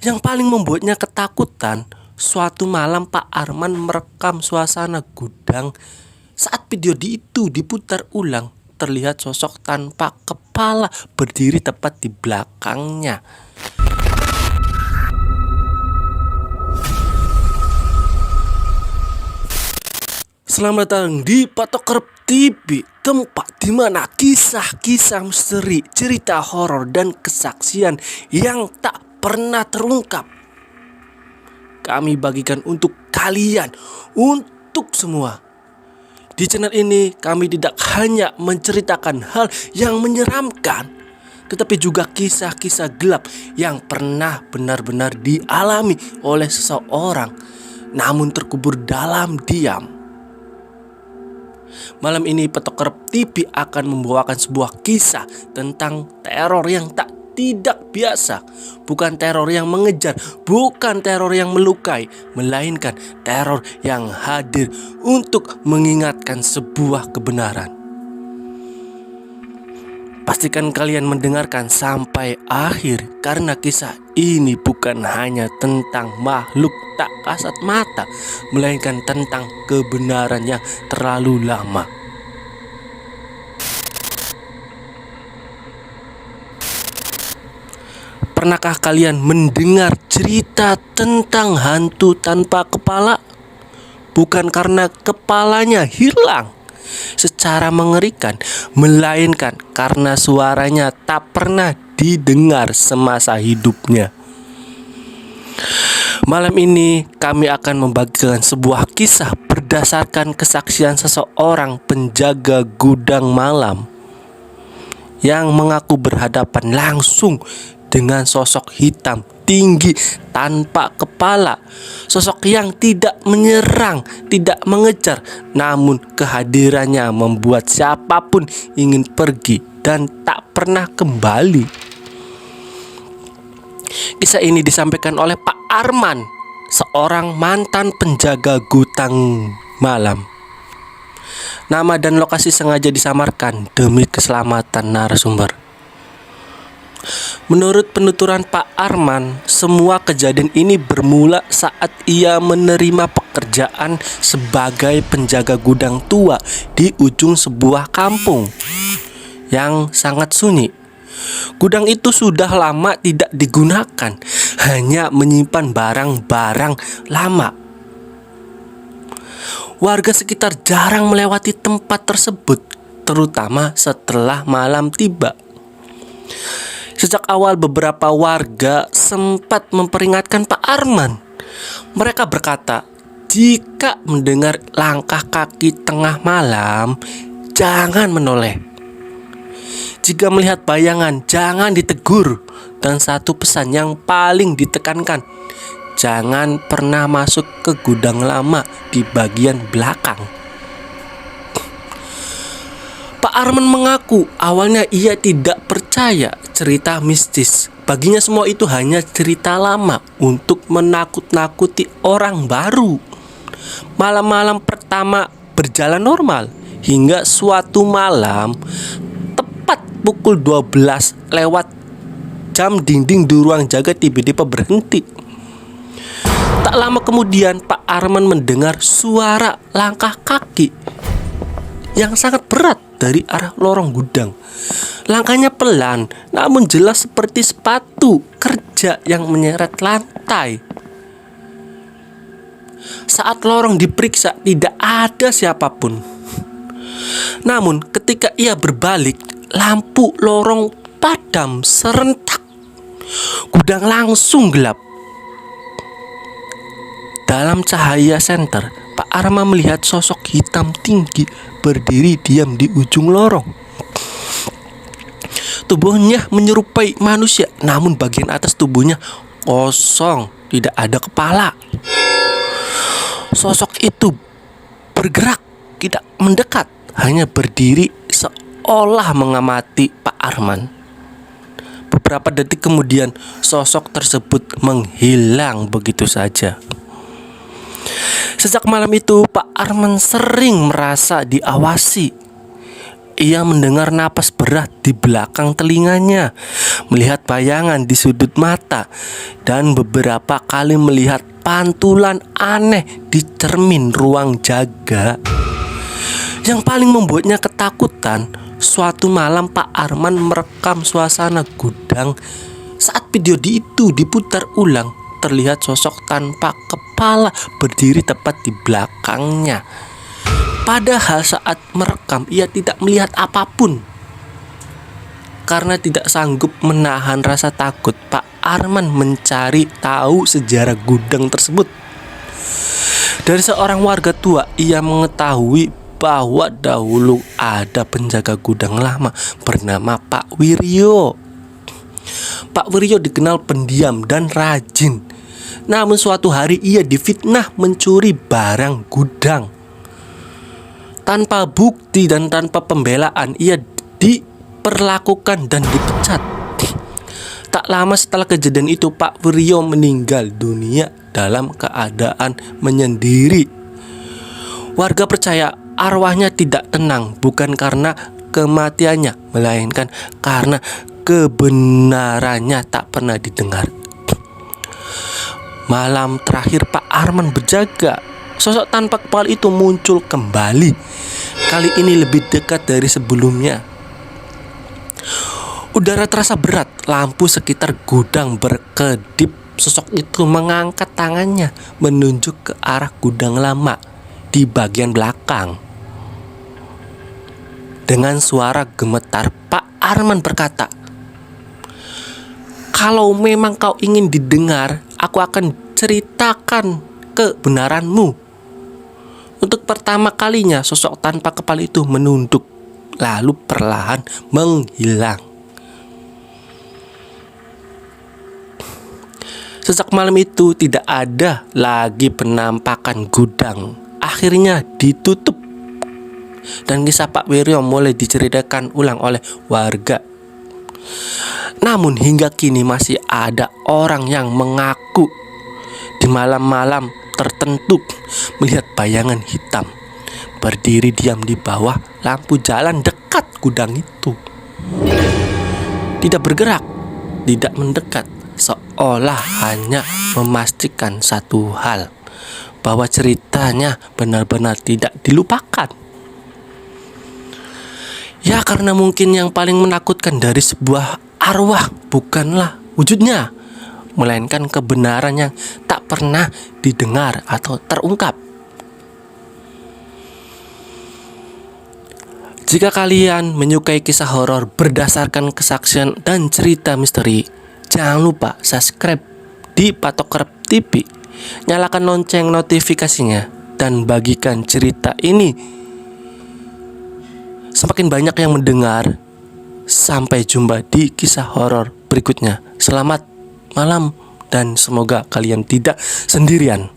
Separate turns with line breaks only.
Yang paling membuatnya ketakutan, suatu malam Pak Arman merekam suasana gudang. Saat video itu diputar ulang, terlihat sosok tanpa kepala berdiri tepat di belakangnya. Selamat datang di Patokerep TV, tempat di mana kisah-kisah misteri, cerita horor, dan kesaksian yang tak pernah terungkap kami bagikan untuk kalian, untuk semua. Di channel ini kami tidak hanya menceritakan hal yang menyeramkan, tetapi juga kisah-kisah gelap yang pernah benar-benar dialami oleh seseorang namun terkubur dalam diam. Malam ini Patokerep TV akan membawakan sebuah kisah tentang teror yang tidak biasa. Bukan teror yang mengejar, bukan teror yang melukai, melainkan teror yang hadir untuk mengingatkan sebuah kebenaran. Pastikan kalian mendengarkan sampai akhir, karena kisah ini bukan hanya tentang makhluk tak kasat mata, melainkan tentang kebenaran yang terlalu lama. Pernahkah kalian mendengar cerita tentang hantu tanpa kepala? Bukan karena kepalanya hilang secara mengerikan, melainkan karena suaranya tak pernah didengar semasa hidupnya. Malam ini kami akan membagikan sebuah kisah berdasarkan kesaksian seseorang penjaga gudang malam yang mengaku berhadapan langsung dengan sosok hitam tinggi tanpa kepala. Sosok yang tidak menyerang, tidak mengejar, namun kehadirannya membuat siapapun ingin pergi dan tak pernah kembali. Kisah ini disampaikan oleh Pak Arman, seorang mantan penjaga gudang malam. Nama dan lokasi sengaja disamarkan demi keselamatan narasumber. Menurut penuturan Pak Arman, semua kejadian ini bermula saat ia menerima pekerjaan sebagai penjaga gudang tua di ujung sebuah kampung yang sangat sunyi. Gudang itu sudah lama tidak digunakan, hanya menyimpan barang-barang lama. Warga sekitar jarang melewati tempat tersebut, terutama setelah malam tiba. Sejak awal beberapa warga sempat memperingatkan Pak Arman. Mereka berkata, jika mendengar langkah kaki tengah malam, jangan menoleh. Jika melihat bayangan, jangan ditegur. Dan satu pesan yang paling ditekankan, jangan pernah masuk ke gudang lama di bagian belakang. Pak Arman mengaku awalnya ia tidak percaya cerita mistis. Baginya semua itu hanya cerita lama untuk menakut-nakuti orang baru. Malam-malam pertama berjalan normal hingga suatu malam tepat pukul 12 lewat jam, dinding di ruang jaga tiba-tiba berhenti. Tak lama kemudian Pak Arman mendengar suara langkah kaki yang sangat berat dari arah lorong gudang. Langkahnya pelan, namun jelas seperti sepatu kerja yang menyeret lantai. Saat lorong diperiksa, tidak ada siapapun. Namun ketika ia berbalik, lampu lorong padam serentak. Gudang langsung gelap. Dalam cahaya senter, Pak Arman melihat sosok hitam tinggi berdiri diam di ujung lorong. Tubuhnya menyerupai manusia, namun bagian atas tubuhnya kosong, tidak ada kepala. Sosok itu bergerak, tidak mendekat, hanya berdiri seolah mengamati Pak Arman. Beberapa detik kemudian, sosok tersebut menghilang begitu saja. Sejak malam itu, Pak Arman sering merasa diawasi. ia mendengar napas berat di belakang telinganya, melihat bayangan di sudut mata, dan beberapa kali melihat pantulan aneh di cermin ruang jaga. Yang paling membuatnya ketakutan, suatu malam Pak Arman merekam suasana gudang. Saat video itu diputar ulang, terlihat sosok tanpa kepala berdiri tepat di belakangnya. Padahal saat merekam ia tidak melihat apapun. Karena tidak sanggup menahan rasa takut, Pak Arman mencari tahu sejarah gudang tersebut. Dari seorang warga tua, ia mengetahui bahwa dahulu ada penjaga gudang lama bernama Pak Wiryo. Pak Wiryo dikenal pendiam dan rajin. Namun suatu hari ia difitnah mencuri barang gudang. Tanpa bukti dan tanpa pembelaan, ia diperlakukan dan dipecat. Tak lama setelah kejadian itu, Pak Wiryo meninggal dunia dalam keadaan menyendiri. Warga percaya arwahnya tidak tenang bukan karena kematiannya, melainkan karena kebenarannya tak pernah didengar. Malam terakhir Pak Arman berjaga, sosok tanpa kepala itu muncul kembali. Kali ini lebih dekat dari sebelumnya. Udara terasa berat, lampu sekitar gudang berkedip. Sosok itu mengangkat tangannya menunjuk ke arah gudang lama di bagian belakang. Dengan suara gemetar, Pak Arman berkata, "Kalau memang kau ingin didengar, aku akan ceritakan kebenaranmu." Untuk pertama kalinya sosok tanpa kepala itu menunduk, lalu perlahan menghilang. Sejak malam itu tidak ada lagi penampakan gudang. Akhirnya ditutup, dan kisah Pak Wiryo mulai diceritakan ulang oleh warga. Namun hingga kini masih ada orang yang mengaku di malam-malam tertentu melihat bayangan hitam berdiri diam di bawah lampu jalan dekat gudang itu. Tidak bergerak, tidak mendekat, seolah hanya memastikan satu hal, bahwa ceritanya benar-benar tidak dilupakan. Ya, karena mungkin yang paling menakutkan dari sebuah arwah bukanlah wujudnya, melainkan kebenaran yang tak pernah didengar atau terungkap. Jika kalian menyukai kisah horor berdasarkan kesaksian dan cerita misteri, jangan lupa subscribe di Patok Kerep TV, nyalakan lonceng notifikasinya, dan bagikan cerita ini semakin banyak yang mendengar. Sampai jumpa di kisah horor berikutnya. Selamat malam dan semoga kalian tidak sendirian.